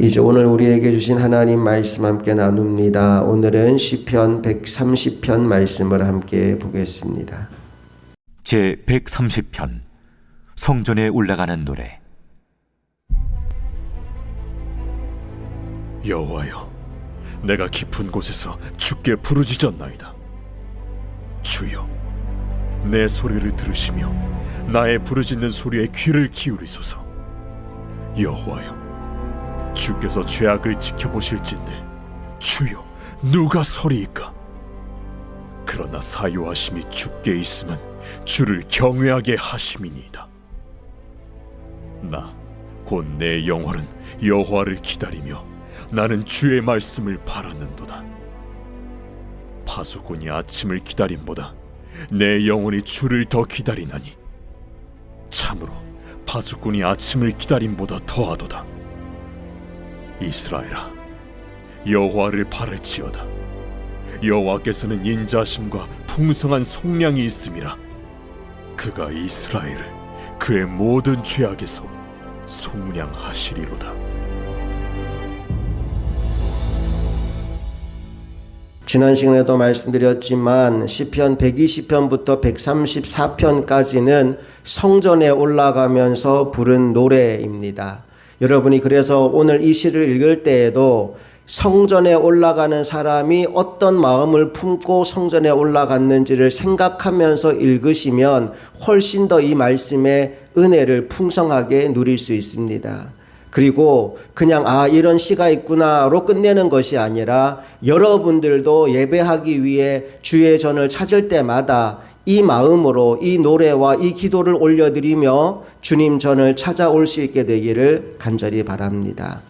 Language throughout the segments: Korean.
이제 오늘 우리에게 주신 하나님 말씀 함께 나눕니다. 오늘은 시편 130편 말씀을 함께 보겠습니다. 제 130편 성전에 올라가는 노래. 여호와여, 내가 깊은 곳에서 주께 부르짖었나이다. 주여, 내 소리를 들으시며 나의 부르짖는 소리에 귀를 기울이소서. 여호와여, 주께서 죄악을 지켜보실진데 주여, 누가 서리이까? 그러나 사요하심이 주께 있으면 주를 경외하게 하심이니이다. 나 곧 내 영혼은 여호와를 기다리며 나는 주의 말씀을 바라는도다. 파수꾼이 아침을 기다림보다 내 영혼이 주를 더 기다리나니 참으로 파수꾼이 아침을 기다림보다 더하도다. 이스라엘아, 여호와를 바랄지어다. 여호와께서는 인자하심과 풍성한 속량이 있음이라. 그가 이스라엘을 그의 모든 죄악에서 속량하시리로다. 지난 시간에도 말씀드렸지만 시편 120편부터 134편까지는 성전에 올라가면서 부른 노래입니다. 여러분이 그래서 오늘 이 시를 읽을 때에도 성전에 올라가는 사람이 어떤 마음을 품고 성전에 올라갔는지를 생각하면서 읽으시면 훨씬 더 이 말씀의 은혜를 풍성하게 누릴 수 있습니다. 그리고 그냥 이런 시가 있구나로 끝내는 것이 아니라 여러분들도 예배하기 위해 주의 전을 찾을 때마다 이 마음으로 이 노래와 이 기도를 올려드리며 주님 전을 찾아올 수 있게 되기를 간절히 바랍니다.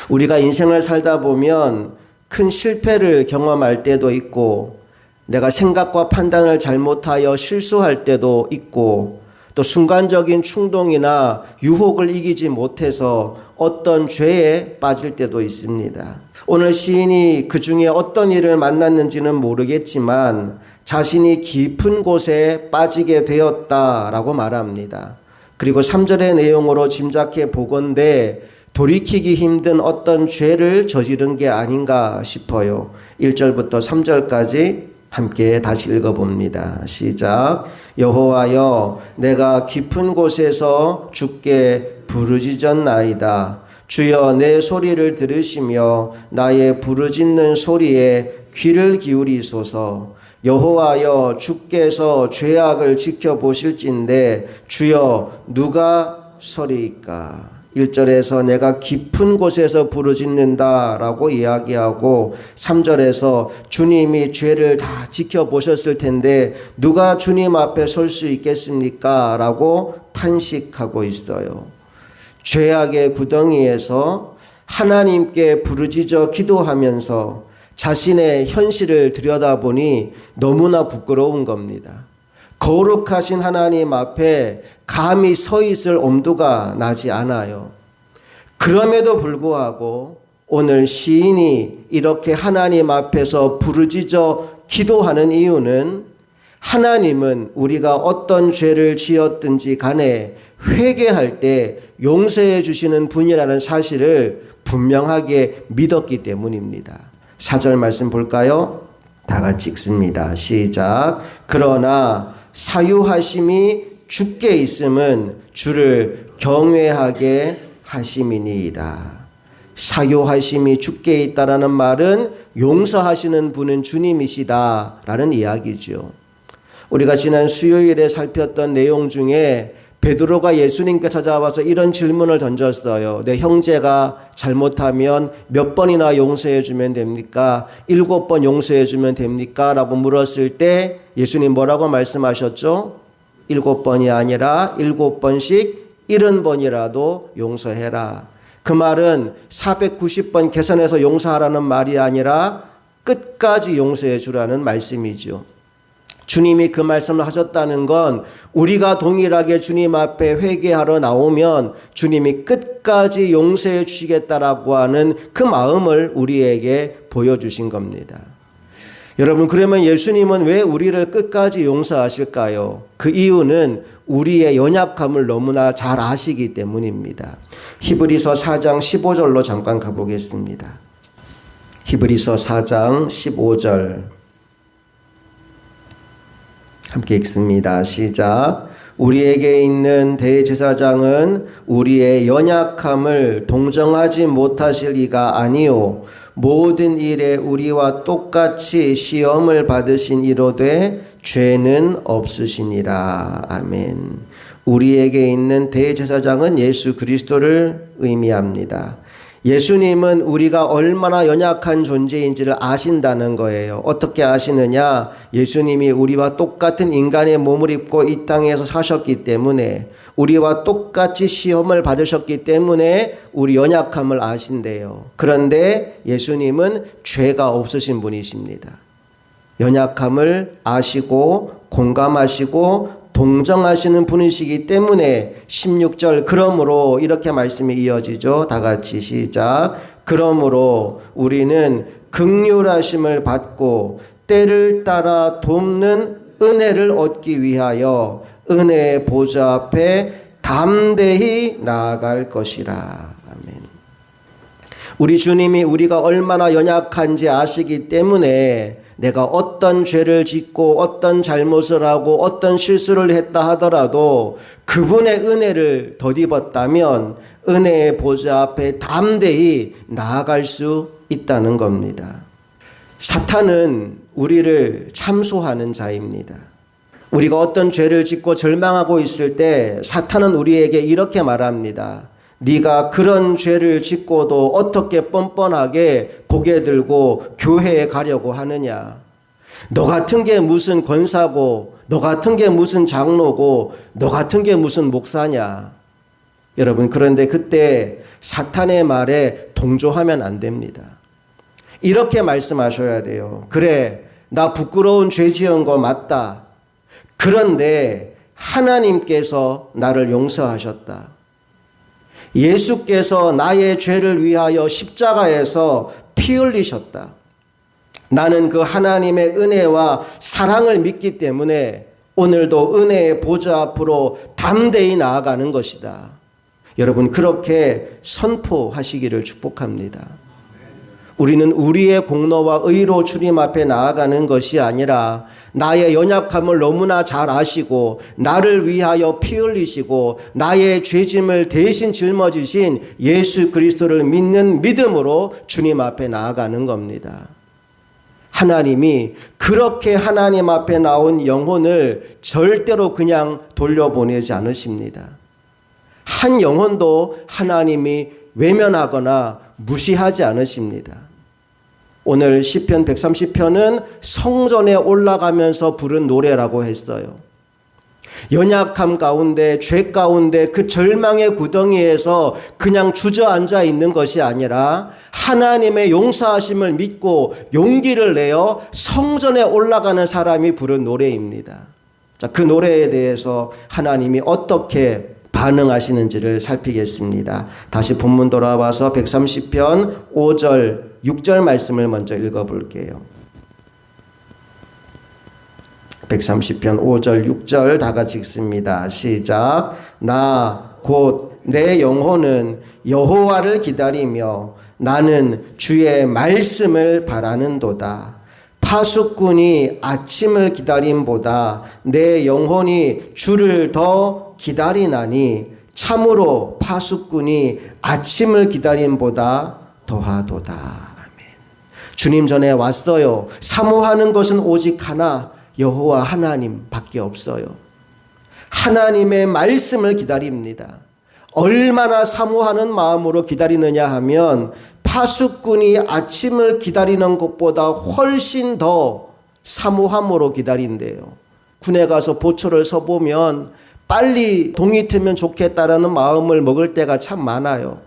우리가 인생을 살다 보면 큰 실패를 경험할 때도 있고, 내가 생각과 판단을 잘못하여 실수할 때도 있고, 또 순간적인 충동이나 유혹을 이기지 못해서 어떤 죄에 빠질 때도 있습니다. 오늘 시인이 그 중에 어떤 일을 만났는지는 모르겠지만 자신이 깊은 곳에 빠지게 되었다라고 말합니다. 그리고 3절의 내용으로 짐작해 보건대 돌이키기 힘든 어떤 죄를 저지른 게 아닌가 싶어요. 1절부터 3절까지 함께 다시 읽어봅니다. 시작. 여호와여, 내가 깊은 곳에서 주께 부르짖었나이다. 주여, 내 소리를 들으시며 나의 부르짖는 소리에 귀를 기울이소서. 여호와여, 주께서 죄악을 지켜보실진데 주여, 누가 서리이까? 1절에서 내가 깊은 곳에서 부르짖는다 라고 이야기하고 3절에서 주님이 죄를 다 지켜보셨을 텐데 누가 주님 앞에 설 수 있겠습니까? 라고 탄식하고 있어요. 죄악의 구덩이에서 하나님께 부르짖어 기도하면서 자신의 현실을 들여다보니 너무나 부끄러운 겁니다. 거룩하신 하나님 앞에 감히 서 있을 엄두가 나지 않아요. 그럼에도 불구하고 오늘 시인이 이렇게 하나님 앞에서 부르짖어 기도하는 이유는 하나님은 우리가 어떤 죄를 지었든지 간에 회개할 때 용서해 주시는 분이라는 사실을 분명하게 믿었기 때문입니다. 4절 말씀 볼까요? 다 같이 읽습니다. 시작. 그러나 사유하심이 주께 있음은 주를 경외하게 하심이니이다. 사유하심이 주께 있다라는 말은 용서하시는 분은 주님이시다라는 이야기죠. 우리가 지난 수요일에 살폈던 내용 중에 베드로가 예수님께 찾아와서 이런 질문을 던졌어요. 내 형제가 잘못하면 몇 번이나 용서해 주면 됩니까? 7번 용서해 주면 됩니까? 라고 물었을 때 예수님 뭐라고 말씀하셨죠? 7번이 아니라 7번씩 70번이라도 용서해라. 그 말은 490번 계산해서 용서하라는 말이 아니라 끝까지 용서해 주라는 말씀이죠. 주님이 그 말씀을 하셨다는 건 우리가 동일하게 주님 앞에 회개하러 나오면 주님이 끝까지 용서해 주시겠다라고 하는 그 마음을 우리에게 보여주신 겁니다. 여러분, 그러면 예수님은 왜 우리를 끝까지 용서하실까요? 그 이유는 우리의 연약함을 너무나 잘 아시기 때문입니다. 히브리서 4장 15절로 잠깐 가보겠습니다. 히브리서 4장 15절 함께 읽습니다. 시작. 우리에게 있는 대제사장은 우리의 연약함을 동정하지 못하실 이가 아니요 모든 일에 우리와 똑같이 시험을 받으신 이로되 죄는 없으시니라. 아멘. 우리에게 있는 대제사장은 예수 그리스도를 의미합니다. 예수님은 우리가 얼마나 연약한 존재인지를 아신다는 거예요. 어떻게 아시느냐? 예수님이 우리와 똑같은 인간의 몸을 입고 이 땅에서 사셨기 때문에, 우리와 똑같이 시험을 받으셨기 때문에 우리 연약함을 아신대요. 그런데 예수님은 죄가 없으신 분이십니다. 연약함을 아시고 공감하시고 동정하시는 분이시기 때문에 16절 그러므로 이렇게 말씀이 이어지죠. 다 같이 시작. 그러므로 우리는 긍휼하심을 받고 때를 따라 돕는 은혜를 얻기 위하여 은혜의 보좌 앞에 담대히 나아갈 것이라. 아멘. 우리 주님이 우리가 얼마나 연약한지 아시기 때문에 내가 어떤 죄를 짓고 어떤 잘못을 하고 어떤 실수를 했다 하더라도 그분의 은혜를 덧입었다면 은혜의 보좌 앞에 담대히 나아갈 수 있다는 겁니다. 사탄은 우리를 참소하는 자입니다. 우리가 어떤 죄를 짓고 절망하고 있을 때 사탄은 우리에게 이렇게 말합니다. 네가 그런 죄를 짓고도 어떻게 뻔뻔하게 고개 들고 교회에 가려고 하느냐. 너 같은 게 무슨 권사고, 너 같은 게 무슨 장로고, 너 같은 게 무슨 목사냐. 여러분, 그런데 그때 사탄의 말에 동조하면 안 됩니다. 이렇게 말씀하셔야 돼요. 그래, 나 부끄러운 죄 지은 거 맞다. 그런데 하나님께서 나를 용서하셨다. 예수께서 나의 죄를 위하여 십자가에서 피 흘리셨다. 나는 그 하나님의 은혜와 사랑을 믿기 때문에 오늘도 은혜의 보좌 앞으로 담대히 나아가는 것이다. 여러분, 그렇게 선포하시기를 축복합니다. 우리는 우리의 공로와 의로 주님 앞에 나아가는 것이 아니라 나의 연약함을 너무나 잘 아시고 나를 위하여 피 흘리시고 나의 죄짐을 대신 짊어지신 예수 그리스도를 믿는 믿음으로 주님 앞에 나아가는 겁니다. 하나님이 그렇게 하나님 앞에 나온 영혼을 절대로 그냥 돌려보내지 않으십니다. 한 영혼도 하나님이 외면하거나 무시하지 않으십니다. 오늘 시편 130편은 성전에 올라가면서 부른 노래라고 했어요. 연약함 가운데, 죄 가운데 그 절망의 구덩이에서 그냥 주저앉아 있는 것이 아니라 하나님의 용서하심을 믿고 용기를 내어 성전에 올라가는 사람이 부른 노래입니다. 자, 그 노래에 대해서 하나님이 어떻게 반응하시는지를 살피겠습니다. 다시 본문 돌아와서 130편 5절, 6절 말씀을 먼저 읽어볼게요. 130편 5절, 6절 다 같이 읽습니다. 시작. 나 곧 내 영혼은 여호와를 기다리며 나는 주의 말씀을 바라는도다. 파수꾼이 아침을 기다림보다 내 영혼이 주를 더 기다리나니 참으로 파수꾼이 아침을 기다림보다 더하도다. 아멘. 주님 전에 왔어요. 사모하는 것은 오직 하나, 여호와 하나님 밖에 없어요. 하나님의 말씀을 기다립니다. 얼마나 사모하는 마음으로 기다리느냐 하면 파수꾼이 아침을 기다리는 것보다 훨씬 더 사모함으로 기다린대요. 군에 가서 보초를 서보면 빨리 동이 트면 좋겠다라는 마음을 먹을 때가 참 많아요.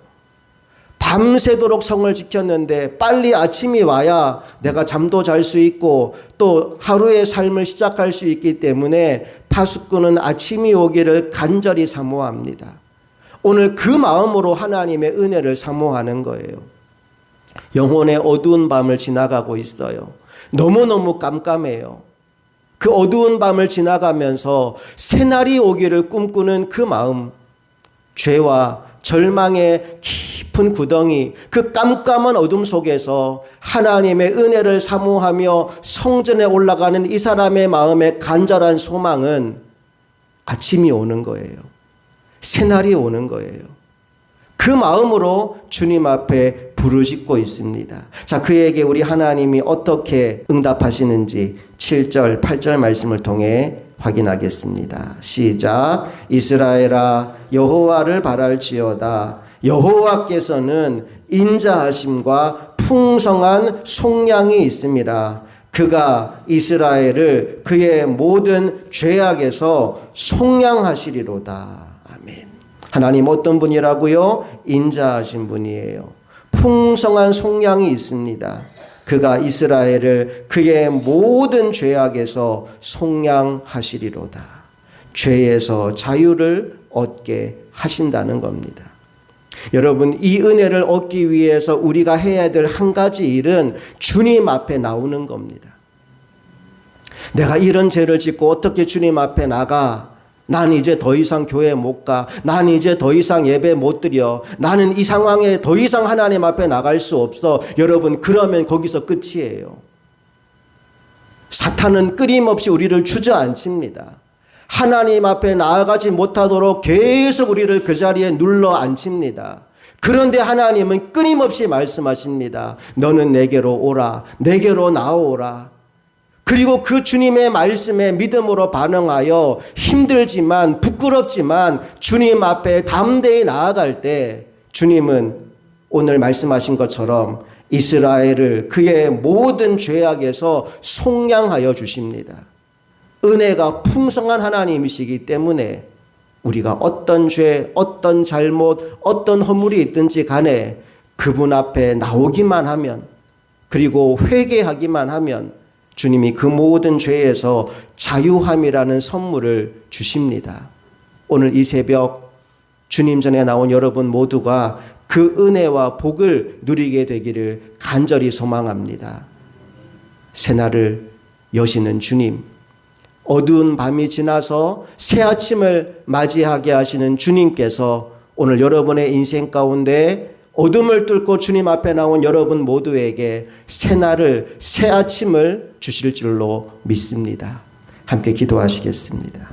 밤새도록 성을 지켰는데 빨리 아침이 와야 내가 잠도 잘 수 있고 또 하루의 삶을 시작할 수 있기 때문에 파수꾼은 아침이 오기를 간절히 사모합니다. 오늘 그 마음으로 하나님의 은혜를 사모하는 거예요. 영혼의 어두운 밤을 지나가고 있어요. 너무너무 깜깜해요. 그 어두운 밤을 지나가면서 새날이 오기를 꿈꾸는 그 마음, 죄와 절망의 깊은 구덩이, 그 깜깜한 어둠 속에서 하나님의 은혜를 사모하며 성전에 올라가는 이 사람의 마음의 간절한 소망은 아침이 오는 거예요. 새날이 오는 거예요. 그 마음으로 주님 앞에 부르짖고 있습니다. 자, 그에게 우리 하나님이 어떻게 응답하시는지 7절, 8절 말씀을 통해 확인하겠습니다. 시작. 이스라엘아 여호와를 바랄지어다. 여호와께서는 인자하심과 풍성한 속량이 있음이라. 그가 이스라엘을 그의 모든 죄악에서 속량하시리로다. 아멘. 하나님 어떤 분이라고요? 인자하신 분이에요. 풍성한 속량이 있습니다. 그가 이스라엘을 그의 모든 죄악에서 속량하시리로다. 죄에서 자유를 얻게 하신다는 겁니다. 여러분, 이 은혜를 얻기 위해서 우리가 해야 될 한 가지 일은 주님 앞에 나오는 겁니다. 내가 이런 죄를 짓고 어떻게 주님 앞에 나가? 난 이제 더 이상 교회 못 가. 난 이제 더 이상 예배 못 드려. 나는 이 상황에 더 이상 하나님 앞에 나갈 수 없어. 여러분, 그러면 거기서 끝이에요. 사탄은 끊임없이 우리를 주저앉힙니다. 하나님 앞에 나아가지 못하도록 계속 우리를 그 자리에 눌러 앉힙니다. 그런데 하나님은 끊임없이 말씀하십니다. 너는 내게로 오라. 내게로 나오라. 그리고 그 주님의 말씀에 믿음으로 반응하여 힘들지만 부끄럽지만 주님 앞에 담대히 나아갈 때 주님은 오늘 말씀하신 것처럼 이스라엘을 그의 모든 죄악에서 속량하여 주십니다. 은혜가 풍성한 하나님이시기 때문에 우리가 어떤 죄, 어떤 잘못, 어떤 허물이 있든지 간에 그분 앞에 나오기만 하면, 그리고 회개하기만 하면 주님이 그 모든 죄에서 자유함이라는 선물을 주십니다. 오늘 이 새벽 주님 전에 나온 여러분 모두가 그 은혜와 복을 누리게 되기를 간절히 소망합니다. 새날을 여시는 주님, 어두운 밤이 지나서 새 아침을 맞이하게 하시는 주님께서 오늘 여러분의 인생 가운데 어둠을 뚫고 주님 앞에 나온 여러분 모두에게 새날을, 새 아침을 주실 줄로 믿습니다. 함께 기도하시겠습니다.